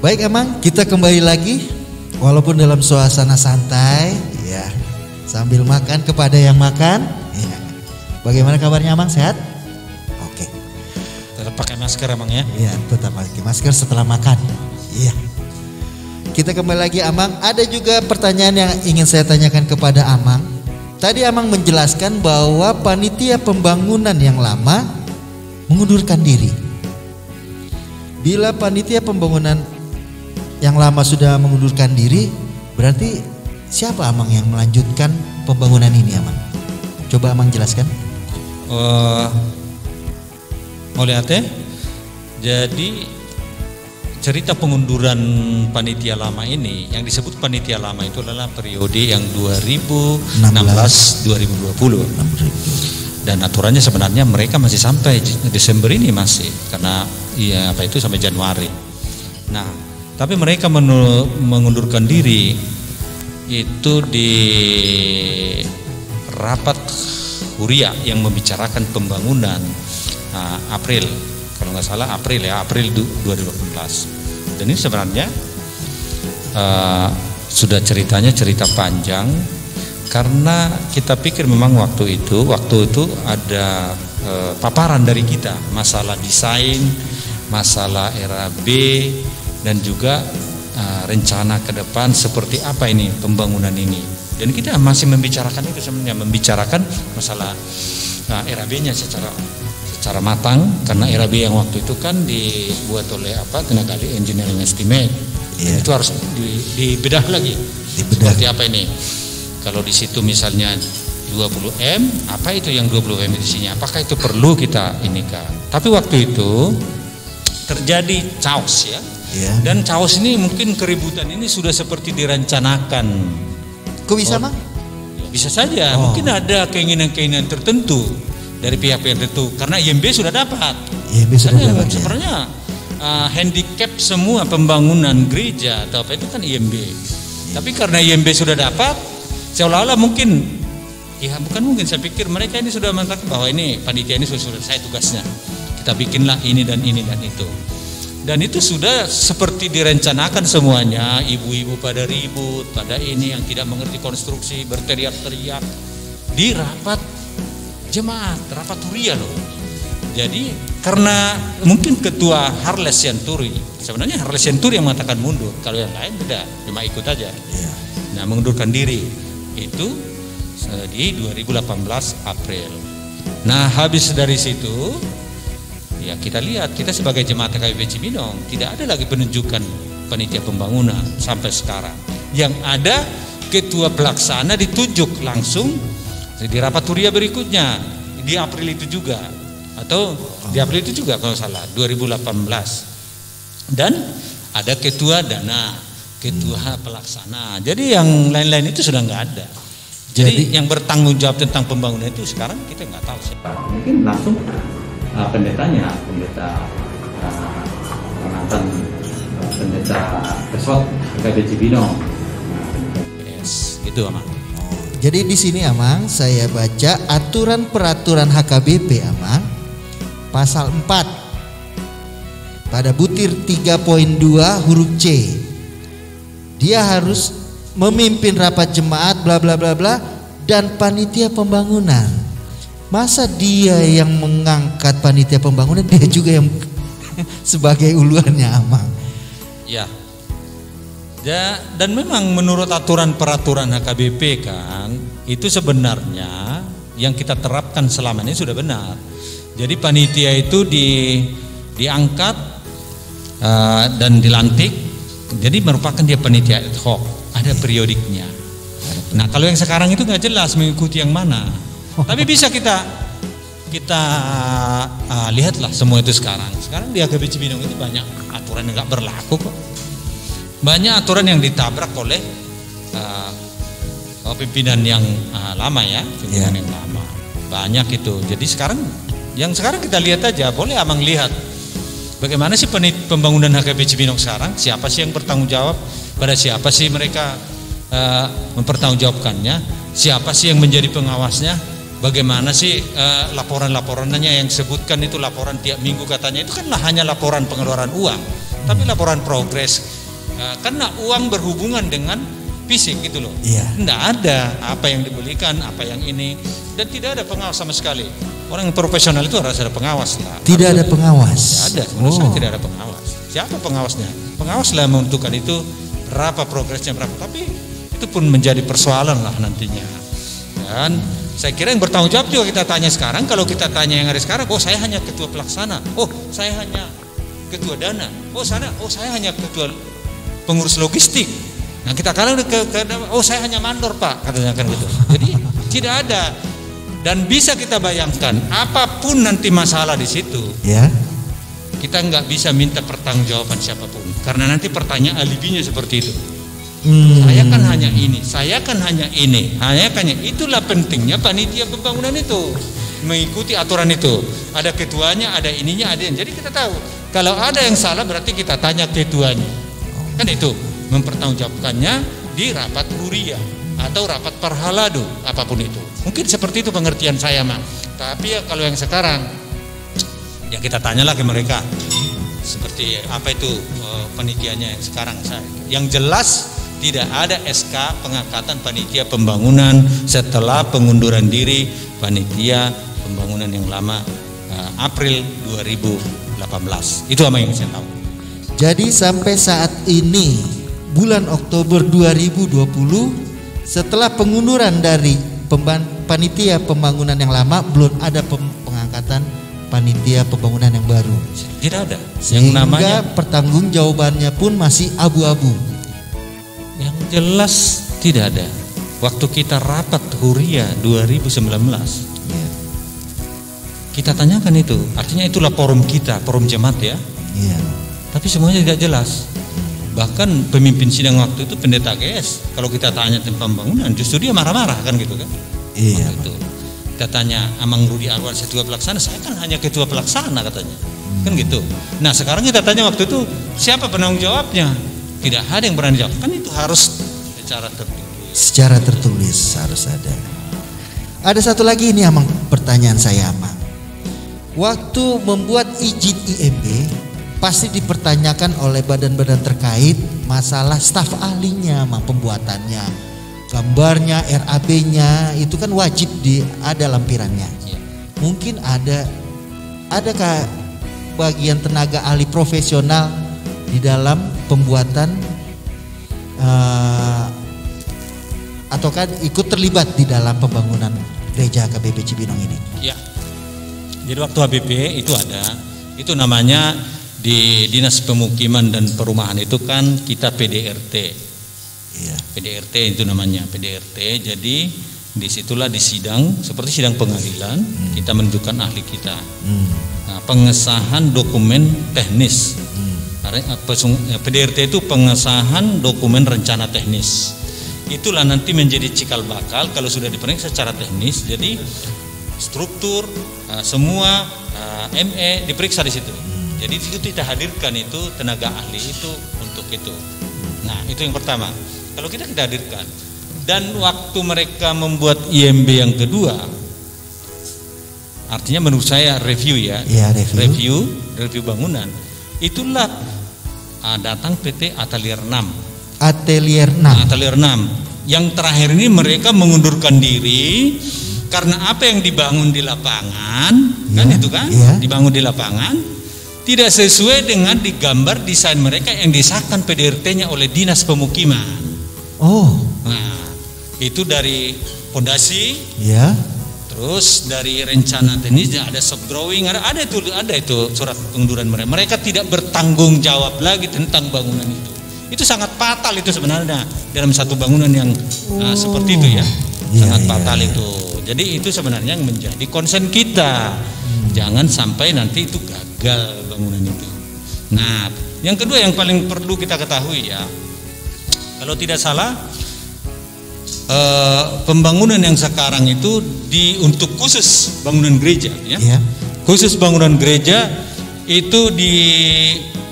Baik Amang, kita kembali lagi walaupun dalam suasana santai ya, sambil makan kepada yang makan ya. Bagaimana kabarnya Amang, sehat? Oke. Tetap pakai masker Amang ya? Iya, tetap pakai masker setelah makan. Iya. Kita kembali lagi Amang, ada juga pertanyaan yang ingin saya tanyakan kepada Amang. Tadi Amang menjelaskan bahwa panitia pembangunan yang lama mengundurkan diri. Bila panitia pembangunan yang lama sudah mengundurkan diri, berarti siapa Amang yang melanjutkan pembangunan ini Amang? Coba Amang jelaskan. Oleh Ate, jadi cerita pengunduran panitia lama ini, yang disebut panitia lama itu adalah periode yang 2016-2020. Dan aturannya sebenarnya mereka masih sampai Desember ini masih, karena sampai Januari. Nah, tapi mereka mengundurkan diri itu di rapat Huria yang membicarakan pembangunan April, kalau nggak salah April 2018. Dan ini sebenarnya sudah cerita panjang, karena kita pikir memang waktu itu ada paparan dari kita masalah desain, masalah RAB, dan juga rencana ke depan seperti apa ini pembangunan ini. Dan kita masih membicarakan itu sebenarnya, membicarakan masalah RAB-nya secara matang, karena RAB yang waktu itu kan dibuat oleh Tenaga Ahli Engineering Estimate. Dan itu harus dibedah lagi. Seperti apa ini? Kalau di situ misalnya 20M, apa itu yang 20M di sini? Apakah itu perlu kita ini kan? Tapi waktu itu terjadi chaos ya. Dan chaos ini mungkin keributan ini sudah seperti direncanakan. Kok bisa Mang? Ya, bisa saja. Mungkin ada keinginan-keinginan tertentu dari pihak-pihak tertentu, karena IMB sudah dapat. IMB sudah dapat. Sebenarnya handicap semua pembangunan gereja atau apa itu kan IMB. Tapi karena IMB sudah dapat, seolah-olah mungkin, saya pikir mereka ini sudah mengatakan bahwa ini panitia ini sudah selesai tugasnya. Kita bikinlah ini dan itu. Dan itu sudah seperti direncanakan semuanya. Ibu-ibu pada ribut, pada ini yang tidak mengerti konstruksi berteriak-teriak di rapat jemaat, rapat Huria loh. Jadi karena mungkin ketua Harles Yanturi, sebenarnya Harles Yanturi yang mengatakan mundur, kalau yang lain tidak, cuma ikut aja. Nah, mengundurkan diri itu di 2018 April. Nah, habis dari situ ya kita lihat, kita sebagai jemaat KBP Cibinong tidak ada lagi penunjukan panitia pembangunan sampai sekarang. Yang ada ketua pelaksana ditunjuk langsung di rapat Huria berikutnya di April itu juga, atau di April itu juga kalau salah 2018. Dan ada ketua dana, ketua pelaksana. Jadi yang lain-lain itu sudah nggak ada. Jadi yang bertanggung jawab tentang pembangunan itu sekarang kita nggak tahu siapa. Mungkin langsung pendeta mantan pendeta Pesot KBP Cibinong. Yes, gitu Amang. Jadi di sini Amang, saya baca aturan peraturan HKBP Amang pasal 4 pada butir 3.2 huruf C. Dia harus memimpin rapat jemaat bla bla bla bla dan panitia pembangunan. Masa dia yang mengangkat panitia pembangunan, dia juga yang sebagai uluannya Amang. Ya. Dan memang menurut aturan peraturan HKBP kan, itu sebenarnya yang kita terapkan selama ini sudah benar. Jadi panitia itu diangkat dan dilantik, jadi merupakan dia panitia ad hoc, ada periodiknya. Nah, kalau yang sekarang itu nggak jelas mengikuti yang mana. Tapi bisa kita lihatlah semua itu sekarang. Sekarang di HKBP Cibinong itu banyak aturan yang nggak berlaku kok. Banyak aturan yang ditabrak oleh pimpinan yang lama ya, pimpinan yang lama. Banyak itu. Jadi sekarang kita lihat aja, boleh Amang lihat bagaimana sih pembangunan HKBP Cibinong sekarang. Siapa sih yang bertanggung jawab? Pada siapa sih mereka mempertanggungjawabkannya? Siapa sih yang menjadi pengawasnya? Bagaimana sih laporan-laporannya yang disebutkan itu laporan tiap minggu katanya, itu kan hanya laporan pengeluaran uang. tapi laporan progres. Karena uang berhubungan dengan fisik gitu loh. Tidak ada apa yang dibelikan, apa yang ini, dan tidak ada pengawas sama sekali. Orang yang profesional itu harus ada pengawas lah. Tidak ada pengawas. Tidak ada, menurut saya tidak ada pengawas. Siapa pengawasnya? Pengawas lah menentukan itu berapa progresnya berapa. Tapi itu pun menjadi persoalan lah nantinya. Dan saya kira yang bertanggung jawab juga kita tanya sekarang. Kalau kita tanya yang ada sekarang, oh saya hanya ketua pelaksana, oh saya hanya ketua dana, oh saya hanya ketua pengurus logistik. Nah kita kalau oh saya hanya mandor Pak, katanya kan gitu. Jadi tidak ada, dan bisa kita bayangkan apapun nanti masalah di situ, kita nggak bisa minta pertanggungjawaban siapapun, karena nanti pertanyaan alibinya seperti itu. Saya kan hanya ini, saya kan hanya ini, itulah pentingnya panitia pembangunan itu mengikuti aturan itu. Ada ketuanya, ada ininya, ada yang. Jadi kita tahu kalau ada yang salah berarti kita tanya ketuanya. Kan itu mempertanggungjawabkannya di rapat huria atau rapat parhalado, apapun itu. Mungkin seperti itu pengertian saya mah. Tapi ya kalau yang sekarang ya kita tanyalah ke mereka seperti apa itu panitianya yang sekarang saya. Yang jelas tidak ada SK pengangkatan panitia pembangunan setelah pengunduran diri panitia pembangunan yang lama April 2018. Itu apa yang saya tahu. Jadi sampai saat ini bulan Oktober 2020 setelah pengunduran dari panitia pembangunan yang lama belum ada pengangkatan panitia pembangunan yang baru. Tidak ada. Sehingga yang namanya pertanggungjawabannya pun masih abu-abu. Yang jelas tidak ada. Waktu kita rapat huria 2019 kita tanyakan itu. Artinya itulah forum kita, forum jemaat ya. Tapi semuanya tidak jelas. Bahkan pemimpin sidang waktu itu pendeta GS. Kalau kita tanya tentang pembangunan, justru dia marah-marah kan gitu kan. Itu. Kita tanya Amang Rudi Arwan ketua pelaksana, saya kan hanya ketua pelaksana katanya. Kan gitu. Nah sekarang kita tanya waktu itu siapa penanggung jawabnya? Tidak ada yang berani jawab. Kan itu harus secara tertulis. Secara tertulis harus ada. Ada satu lagi ini Amang, pertanyaan saya Amang. Waktu membuat izin IMB pasti dipertanyakan oleh badan-badan terkait masalah staf ahlinya, pembuatannya, gambarnya, RAB-nya itu kan wajib ada lampirannya. Mungkin adakah bagian tenaga ahli profesional di dalam pembuatan ataukah ikut terlibat di dalam pembangunan gereja HKBP Cibinong ini? Ya. Jadi waktu HBP itu ada, itu namanya di Dinas Pemukiman dan Perumahan itu kan kita PDRT. PDRT itu namanya PDRT. Jadi disitulah di sidang seperti sidang pengadilan kita menunjukkan ahli kita. Nah, pengesahan dokumen teknis. PDRT itu pengesahan dokumen rencana teknis. Itulah nanti menjadi cikal bakal kalau sudah diperiksa secara teknis. Jadi struktur semua ME diperiksa di situ. Jadi itu kita hadirkan itu tenaga ahli itu untuk itu. Nah itu yang pertama. Kalau kita hadirkan. Dan waktu mereka membuat IMB yang kedua, artinya menurut saya review ya, review bangunan. Itulah datang PT Atelier 6. Atelier 6. Yang terakhir ini mereka mengundurkan diri karena apa yang dibangun di lapangan, kan itu kan, dibangun di lapangan. Tidak sesuai dengan digambar desain mereka yang disahkan PDRT-nya oleh Dinas Pemukiman. Nah, itu dari fondasi, terus dari rencana teknis ada sub drawing, ada itu surat pengunduran mereka. Mereka tidak bertanggung jawab lagi tentang bangunan itu. Itu sangat fatal itu sebenarnya dalam satu bangunan yang seperti itu ya, sangat fatal itu. Jadi itu sebenarnya yang menjadi concern kita. Jangan sampai nanti itu gagal bangunan itu. Nah, yang kedua yang paling perlu kita ketahui ya, kalau tidak salah pembangunan yang sekarang itu untuk khusus bangunan gereja ya. Khusus bangunan gereja itu di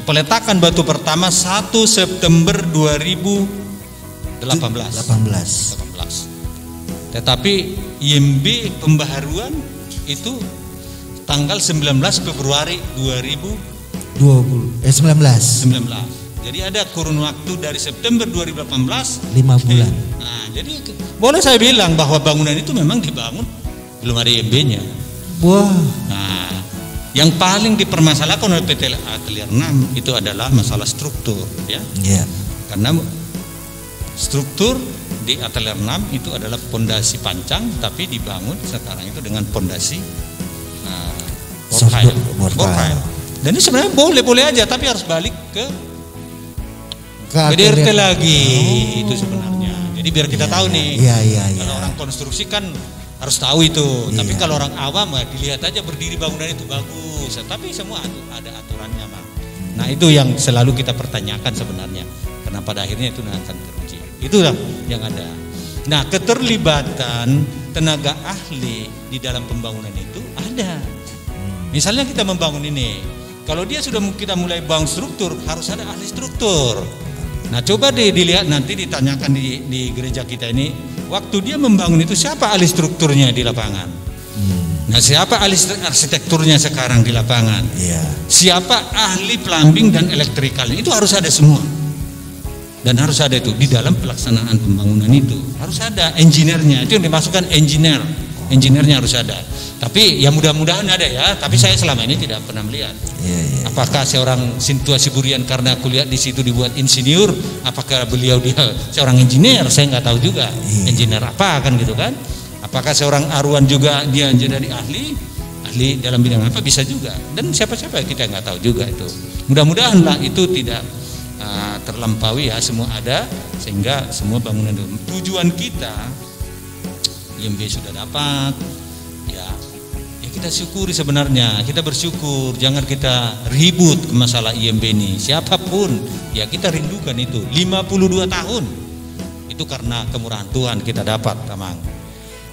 peletakan batu pertama 1 September 2018. Tetapi IMB pembaharuan itu tanggal 19 Februari 2020. 19. Jadi ada kurun waktu dari September 2018 5 bulan. Nah, jadi boleh saya bilang bahwa bangunan itu memang dibangun belum ada IMB-nya. Wah. Nah, yang paling dipermasalahkan oleh PT Atelier 6 itu adalah masalah struktur, ya. Yeah. Karena struktur di Atelier 6 itu adalah pondasi pancang, tapi dibangun sekarang itu dengan pondasi mortile. Dan ini sebenarnya boleh-boleh aja, tapi harus balik ke DRT lagi. Itu sebenarnya. Jadi biar kita tahu nih. Kalau orang konstruksi kan harus tahu itu. Tapi kalau orang awam dilihat aja berdiri bangunan itu bagus. Tapi semua ada aturannya, Bang. Nah, itu yang selalu kita pertanyakan sebenarnya. Karena pada akhirnya itu akan teruji. Itulah yang ada. Nah, keterlibatan tenaga ahli di dalam pembangunan itu ada. Misalnya kita membangun ini, kalau dia sudah kita mulai bangun struktur, harus ada ahli struktur. Nah, coba dilihat nanti ditanyakan di gereja kita ini, waktu dia membangun itu siapa ahli strukturnya di lapangan? Nah, siapa ahli arsitekturnya sekarang di lapangan? Siapa ahli plumbing dan elektrikalnya? Itu harus ada semua. Dan harus ada itu di dalam pelaksanaan pembangunan itu. Harus ada engineer-nya. Itu yang dimasukkan engineer. Engineer-nya harus ada. Tapi ya mudah-mudahan ada ya. Tapi saya selama ini tidak pernah melihat. Apakah seorang Sintua Siburian karena kuliah di situ dibuat insinyur? Apakah beliau dia seorang engineer? Saya nggak tahu juga. Engineer apa kan gitu kan? Apakah seorang Arwan juga dia jadi ahli dalam bidang apa? Bisa juga. Dan siapa-siapa kita nggak tahu juga itu. Mudah-mudahan lah itu tidak terlampaui ya, semua ada sehingga semua bangunan itu. Tujuan kita IMB sudah dapat ya kita syukuri sebenarnya, kita bersyukur, jangan kita ribut ke masalah IMB ini. Siapapun ya kita rindukan itu 52 tahun itu karena kemurahan Tuhan kita dapat, Amang.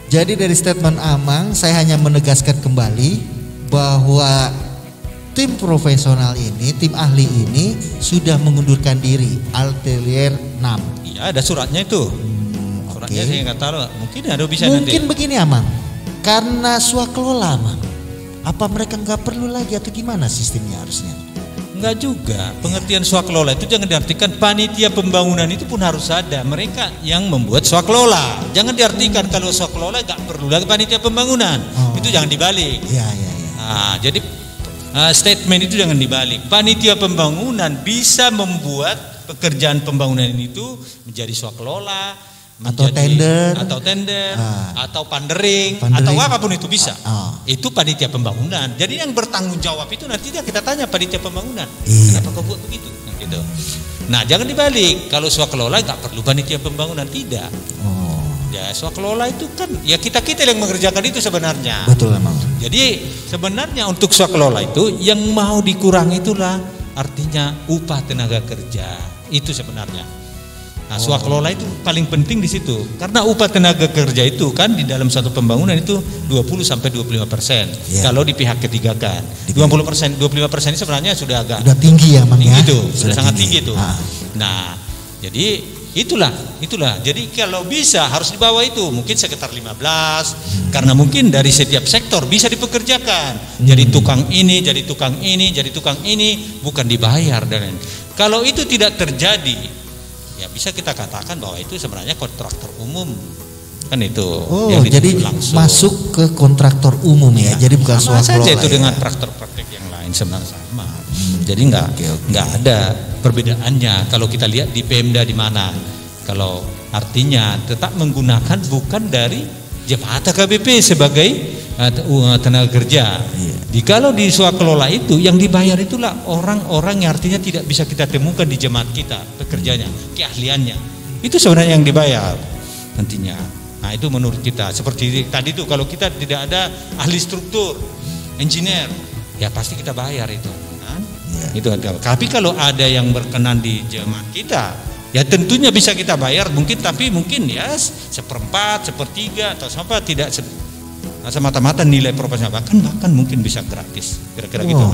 Jadi dari statement Amang saya hanya menegaskan kembali bahwa tim profesional ini, tim ahli ini sudah mengundurkan diri Atelier 6. Iya, ada suratnya itu. Suratnya saya nggak tahu, mungkin ada bisa mungkin nanti. Begini Amang, karena swakelola Amang, apa mereka nggak perlu lagi atau gimana sistemnya harusnya? Enggak juga, pengertian swakelola itu jangan diartikan panitia pembangunan itu pun harus ada. Mereka yang membuat swakelola. Jangan diartikan kalau swakelola nggak perlu lagi panitia pembangunan. Itu jangan dibalik. Nah, jadi statement itu jangan dibalik. Panitia pembangunan bisa membuat pekerjaan pembangunan itu menjadi swakelola, atau tender, atau pandering, atau apapun itu bisa. Itu panitia pembangunan. Jadi yang bertanggung jawab itu nanti kita tanya panitia pembangunan. Kenapa kau buat begitu? Gitu. Nah, jangan dibalik. Kalau swakelola nggak perlu panitia pembangunan, tidak. Ya, swakelola itu kan ya kita yang mengerjakan itu sebenarnya. Betul memang. Jadi sebenarnya untuk swakelola itu yang mau dikurangi itulah artinya upah tenaga kerja. Itu sebenarnya. Nah, swakelola itu paling penting di situ. Karena upah tenaga kerja itu kan di dalam satu pembangunan itu 20-25%. Kalau di pihak ketiga kan 20%, 25% ini sebenarnya sudah tinggi ya, Mang, tinggi itu, sudah sangat tinggi itu. Nah, jadi itulah. Jadi kalau bisa harus di bawah itu, mungkin sekitar 15, karena mungkin dari setiap sektor bisa dipekerjakan. Jadi tukang ini, jadi tukang ini, jadi tukang ini, bukan dibayar dan kalau itu tidak terjadi, ya bisa kita katakan bahwa itu sebenarnya kontraktor umum. Kan itu. Jadi masuk ke kontraktor umum ya. Jadi bukan sama saja itu dengan praktek yang lain sebenarnya sama. Jadi nggak ada perbedaannya. Kalau kita lihat di Pemda di mana, kalau artinya tetap menggunakan bukan dari jabatan KBP sebagai tenaga kerja. Kalau di swakelola itu yang dibayar itulah orang-orang yang artinya tidak bisa kita temukan di jemaat kita pekerjaannya, keahliannya. Itu sebenarnya yang dibayar nantinya. Nah, itu menurut kita. Seperti tadi itu kalau kita tidak ada ahli struktur, engineer, ya pasti kita bayar itu. Itu ada. Tapi kalau ada yang berkenan di jemaat kita, ya tentunya bisa kita bayar mungkin, tapi mungkin ya 1/4, 1/3 atau sampai tidak semata-mata nilai proporsional, bahkan mungkin bisa gratis, kira-kira gitu.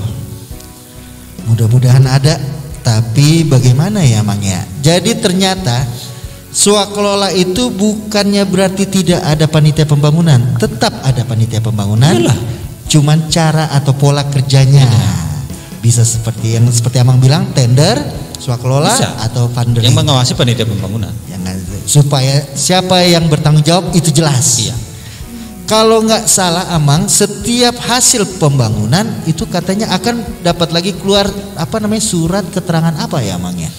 Mudah-mudahan ada, tapi bagaimana ya, Mang ya? Jadi ternyata swakelola itu bukannya berarti tidak ada panitia pembangunan, tetap ada panitia pembangunan. Cuman cara atau pola kerjanya bisa seperti Amang bilang, tender, swakelola atau fundraising. Yang mengawasi panitia pembangunan. Supaya siapa yang bertanggung jawab itu jelas. Iya. Kalau nggak salah Amang, setiap hasil pembangunan itu katanya akan dapat lagi keluar surat keterangan apa ya Amang ya?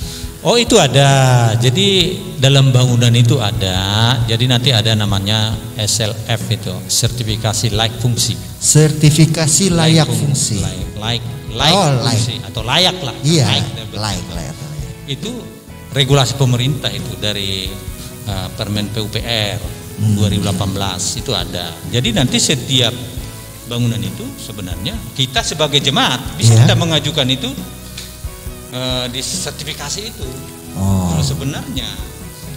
Oh itu ada. Jadi dalam bangunan itu ada. Jadi nanti ada namanya SLF itu, sertifikasi layak fungsi. Sertifikasi layak fungsi. Fungsi atau layak lah. Iya. Layak. Itu regulasi pemerintah itu dari Permen PUPR 2018 itu ada. Jadi nanti setiap bangunan itu sebenarnya kita sebagai jemaat bisa kita mengajukan itu di sertifikasi itu. Kalau sebenarnya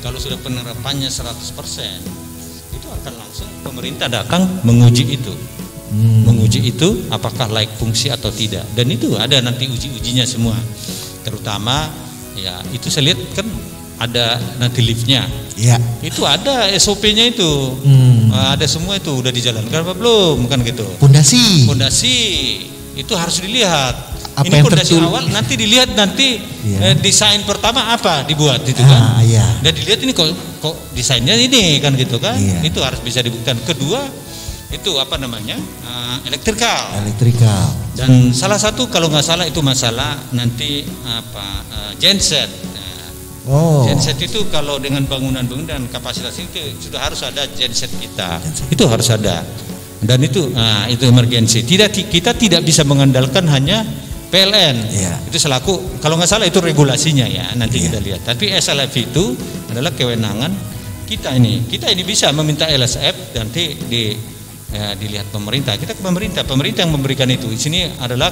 kalau sudah penerapannya 100% itu akan langsung pemerintah datang menguji itu. Menguji itu apakah layak fungsi atau tidak. Dan itu ada nanti uji-ujinya semua. Terutama ya itu saya lihat kan ada nanti liftnya. Iya. Itu ada SOP-nya itu. Ada semua itu udah dijalankan apa belum kan gitu. Pondasi itu harus dilihat. Ini pondasi awal nanti dilihat nanti desain pertama apa dibuat itu kan. Dan dilihat ini kok desainnya ini kan gitu kan. Itu harus bisa dibuktikan. Kedua itu elektrikal. Dan salah satu kalau nggak salah itu masalah nanti genset. Genset itu kalau dengan bangunan kapasitas itu sudah harus ada genset kita. Itu harus ada. Dan itu emergensi. Kita tidak bisa mengandalkan hanya PLN. Itu selaku kalau nggak salah itu regulasinya ya. Nanti kita lihat. Tapi SLF itu adalah kewenangan kita ini. Kita ini bisa meminta LSF nanti dilihat pemerintah. Kita ke pemerintah yang memberikan itu. Di sini adalah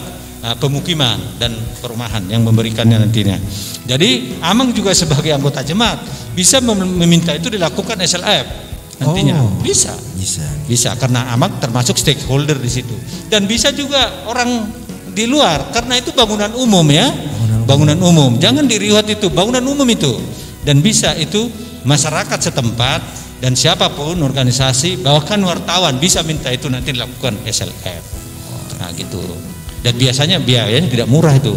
pemukiman dan perumahan yang memberikannya nantinya. Jadi Amang juga sebagai anggota jemaat bisa meminta itu dilakukan SLF nantinya. Bisa karena Amang termasuk stakeholder di situ. Dan bisa juga orang di luar karena itu bangunan umum ya. Bangunan umum. Jangan diriwat itu, bangunan umum itu. Dan bisa itu masyarakat setempat dan siapapun organisasi bahkan wartawan bisa minta itu nanti dilakukan SLF. Nah gitu. Dan biasanya biayanya tidak murah itu.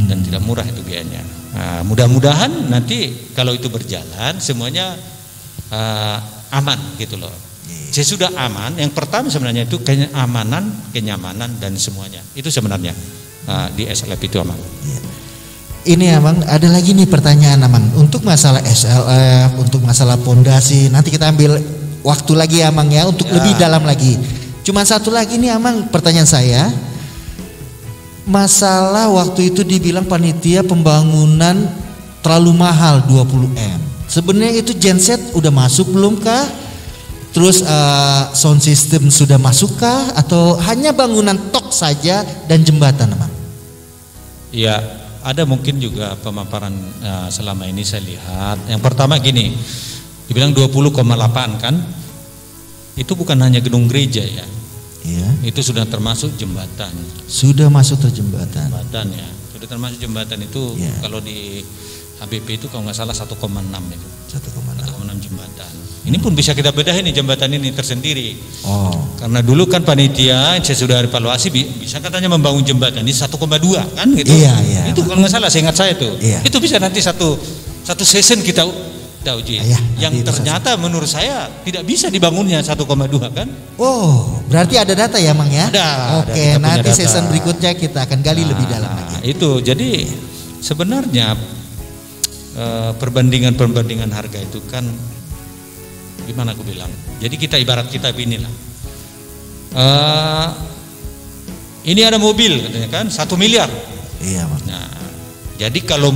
Dan tidak murah itu biayanya. Nah, mudah-mudahan nanti kalau itu berjalan semuanya aman gitu loh. Sesudah aman, yang pertama sebenarnya itu keamanan, kenyamanan dan semuanya. Itu sebenarnya di SLF itu Amang. Ini Amang ada lagi nih pertanyaan Amang. Untuk masalah SLF, untuk masalah pondasi, nanti kita ambil waktu lagi Amang ya untuk lebih dalam lagi. Cuma satu lagi nih Amang pertanyaan saya. Masalah waktu itu dibilang panitia pembangunan terlalu mahal 20M. Sebenarnya itu genset udah masuk belum kah? Terus sound system sudah masukkah atau hanya bangunan tok saja dan jembatan, Bang? Iya, ada mungkin juga pemaparan selama ini saya lihat. Yang pertama gini, dibilang 20,8 kan? Itu bukan hanya gedung gereja ya. Iya. Itu sudah termasuk jembatan. Sudah masuk terjembatan. Jembatan ya. Sudah termasuk jembatan itu kalau di HBP itu kalau nggak salah 1,6 itu. 1,6 jembatan. Ini pun bisa kita bedahin nih jembatan ini tersendiri. Oh. Karena dulu kan panitia saya sudah evaluasi bisa katanya membangun jembatan ini 1,2 kan gitu. Iya. Itu kalau nggak salah seingat saya tuh. Iya. Itu bisa nanti satu session kita uji. Yang ternyata menurut saya tidak bisa dibangunnya 1,2 kan? Oh, berarti ada data ya, Mang ya? Ada. Oke, nanti season berikutnya kita akan gali lebih dalam lagi. Itu jadi sebenarnya perbandingan harga itu kan gimana aku bilang? Jadi kita ibarat kita inilah. Ini ada mobil katanya kan 1 miliar. Iya, Mang. Nah, jadi kalau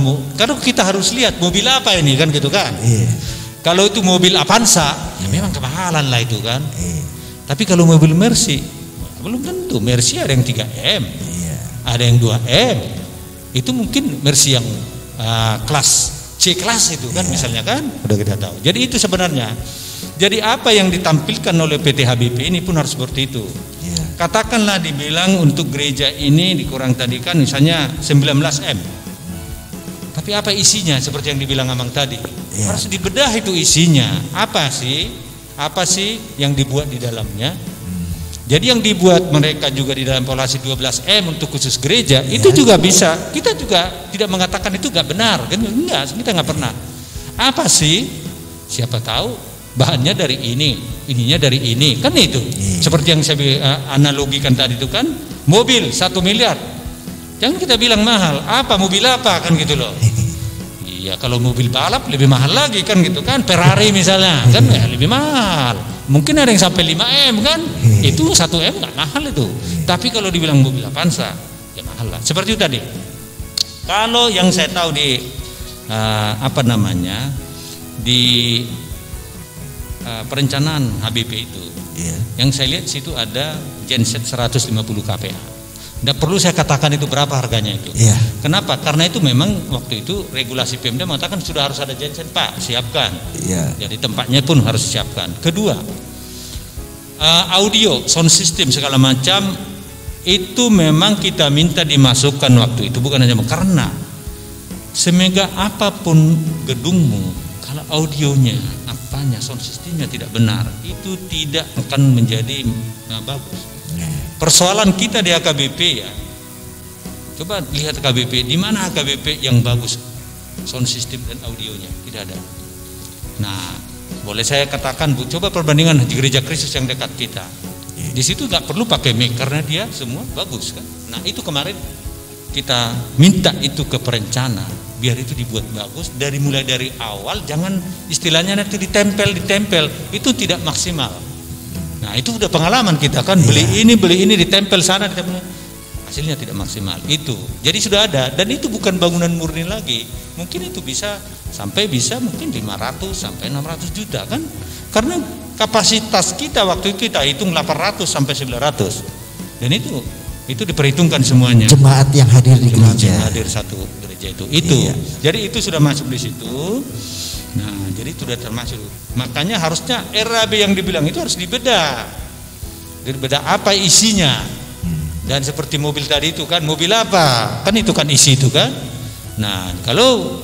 kita harus lihat mobil apa ini kan gitu kan. Iya. Kalau itu mobil Avanza, ya memang kemahalan lah itu kan. Iya. Tapi kalau mobil Mercy, belum tentu. Mercy ada yang 3M, ada yang 2M. Itu mungkin Mercy yang kelas C kelas itu kan misalnya kan. Udah kita tahu. Jadi itu sebenarnya. Jadi apa yang ditampilkan oleh PT HBP ini pun harus seperti itu. Katakanlah dibilang untuk gereja ini dikurang tadi kan misalnya 19M. Tapi apa isinya seperti yang dibilang Amang tadi? Harus dibedah itu isinya. Apa sih yang dibuat di dalamnya? Jadi yang dibuat mereka juga di dalam polasi 12M untuk khusus gereja itu juga bisa. Kita juga tidak mengatakan itu nggak benar, kan? Enggak, kita nggak pernah. Apa sih? Siapa tahu bahannya dari ini, ininya dari ini, kan itu. Seperti yang saya analogikan tadi itu kan, mobil 1 miliar. Jangan kita bilang mahal. Apa mobil apa kan gitu loh. Iya, kalau mobil balap lebih mahal lagi kan gitu kan. Ferrari misalnya kan lebih mahal. Mungkin ada yang sampai 5M kan. Itu 1M nggak mahal itu. Tapi kalau dibilang mobil Avanza ya mahal lah. Seperti itu tadi. Kalau yang saya tahu di di perencanaan HBP itu, yang saya lihat situ ada genset 150 kPa. Tidak perlu saya katakan itu berapa harganya itu. Kenapa? Karena itu memang waktu itu regulasi Pemda mengatakan sudah harus ada genset, Pak, siapkan. Jadi tempatnya pun harus siapkan. Kedua, audio, sound system segala macam itu memang kita minta dimasukkan waktu itu, bukan hanya karena semegah apapun gedungmu, kalau audionya, apanya, sound systemnya tidak benar, itu tidak akan menjadi bagus. Persoalan kita di HKBP ya, coba lihat HKBP, di mana HKBP yang bagus sound system dan audionya, tidak ada. Nah, boleh saya katakan Bu, coba perbandingan di gereja Kristus yang dekat kita, di situ nggak perlu pakai mic karena dia semua bagus kan. Nah itu kemarin kita minta itu ke perencana, biar itu dibuat bagus mulai dari awal, jangan istilahnya nanti ditempel, itu tidak maksimal. Nah itu udah pengalaman kita kan, beli ini ditempel sana, hasilnya tidak maksimal itu. Jadi sudah ada, dan itu bukan bangunan murni lagi, mungkin itu bisa mungkin 500 sampai 600 juta kan, karena kapasitas kita waktu itu kita hitung 800 sampai 900, dan itu diperhitungkan semuanya. Jemaat yang hadir di gereja, yang hadir satu gereja itu. Jadi itu sudah masuk di situ. Nah, jadi itu sudah termasuk. Makanya harusnya RAB yang dibilang itu harus dibedah apa isinya. Dan seperti mobil tadi itu kan, mobil apa? Kan itu kan isi itu kan. Nah, kalau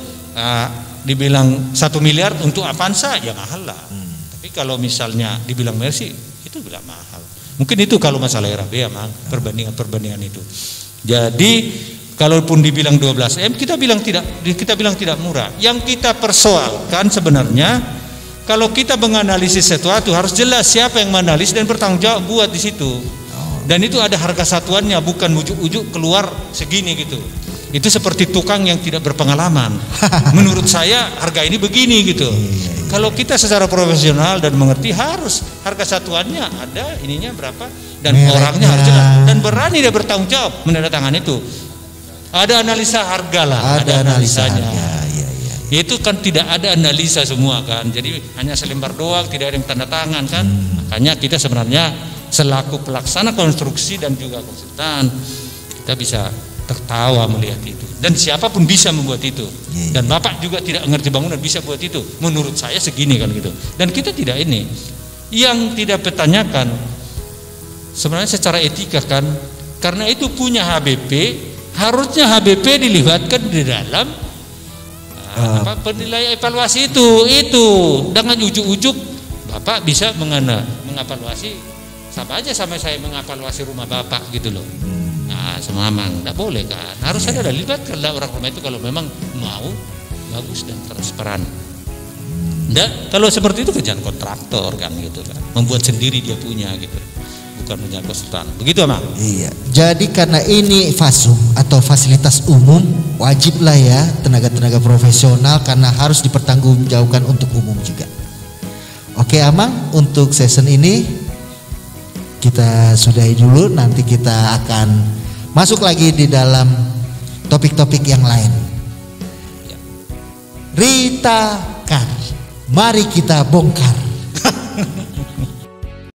dibilang 1 miliar untuk Avanza ya mahal lah. Tapi kalau misalnya dibilang Mercy itu bilang mahal. Mungkin itu kalau masalah RAB ya mahal, perbandingan itu. Jadi kalaupun dibilang 12M, kita bilang tidak murah. Yang kita persoalkan sebenarnya, kalau kita menganalisis sesuatu harus jelas siapa yang menganalisis dan bertanggung jawab buat di situ. Dan itu ada harga satuannya, bukan ujuk-ujuk keluar segini gitu. Itu seperti tukang yang tidak berpengalaman. Menurut saya harga ini begini gitu. Kalau kita secara profesional dan mengerti, harus harga satuannya ada, ininya berapa, dan orangnya harus jelas dan berani dia bertanggung jawab menandatangani itu. Ada analisa harga lah, ada analisanya. Itu kan tidak ada analisa semua kan. Jadi hanya selembar doang, tidak ada yang tanda tangan kan. Makanya kita sebenarnya selaku pelaksana konstruksi dan juga konsultan, kita bisa tertawa melihat itu. Dan siapapun bisa membuat itu. Dan Bapak juga tidak mengerti bangunan bisa buat itu. Menurut saya segini kan gitu. Dan kita tidak ini. Yang tidak bertanyakan sebenarnya secara etika kan, karena itu punya HBP. Harusnya HBP dilibatkan di dalam penilaian evaluasi itu dengan ujuk-ujuk Bapak bisa mengevaluasi, sama aja sama saya mengevaluasi rumah Bapak gitu loh. Nah semamang tidak boleh kan, harus ada dilibatkan orang rumah itu kalau memang mau bagus dan transparan. Nggak, kalau seperti itu kerjaan kontraktor kan gitu kan, membuat sendiri dia punya gitu, bukan punya konsultan. Begitu Bang? Iya. Jadi karena ini FASUM atau fasilitas umum, wajiblah ya tenaga-tenaga profesional karena harus dipertanggungjawabkan untuk umum juga. Oke Amang, untuk season ini kita sudahi dulu, nanti kita akan masuk lagi di dalam topik-topik yang lain. Rita Kar, mari kita bongkar.